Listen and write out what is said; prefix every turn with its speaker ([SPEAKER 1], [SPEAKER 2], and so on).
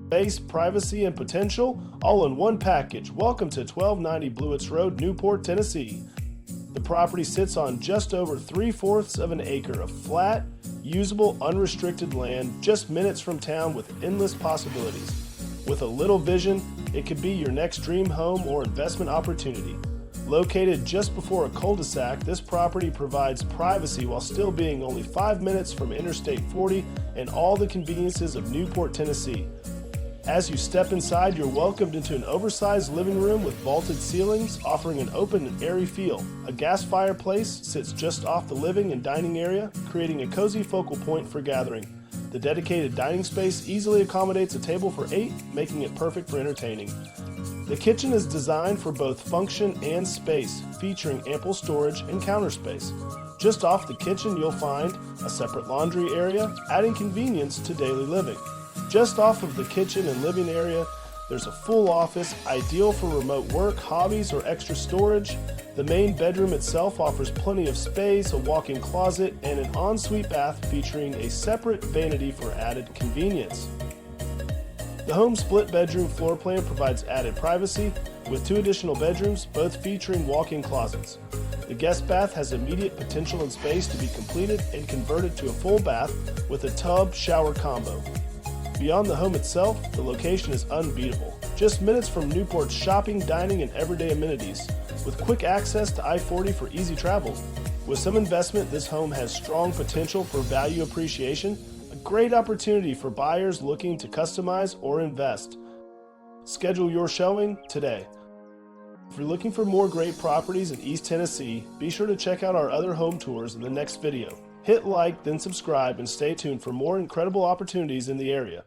[SPEAKER 1] Space, privacy, and potential, all in one package. Welcome to 1290 Bluets Road, Newport, Tennessee. The property sits on just over 3/4 of an acre of flat, usable, unrestricted land just minutes from town with endless possibilities. With a little vision, it could be your next dream home or investment opportunity. Located just before a cul-de-sac, this property provides privacy while still being only 5 minutes from Interstate 40 and all the conveniences of Newport, Tennessee. As you step inside, you're welcomed into an oversized living room with vaulted ceilings, offering an open and airy feel. A gas fireplace sits just off the living and dining area, creating a cozy focal point for gathering. The dedicated dining space easily accommodates a table for 8, making it perfect for entertaining. The kitchen is designed for both function and space, featuring ample storage and counter space. Just off the kitchen, you'll find a separate laundry area, adding convenience to daily living. Just off of the kitchen and living area, there's a full office, ideal for remote work, hobbies, or extra storage. The main bedroom itself offers plenty of space, a walk-in closet, and an ensuite bath featuring a separate vanity for added convenience. The home split bedroom floor plan provides added privacy, with 2 additional bedrooms, both featuring walk-in closets. The guest bath has immediate potential and space to be completed and converted to a full bath with a tub shower combo. Beyond the home itself, the location is unbeatable. Just minutes from Newport's shopping, dining, and everyday amenities, with quick access to I-40 for easy travel. With some investment, this home has strong potential for value appreciation, a great opportunity for buyers looking to customize or invest. Schedule your showing today. If you're looking for more great properties in East Tennessee, be sure to check out our other home tours in the next video. Hit like, then subscribe, and stay tuned for more incredible opportunities in the area.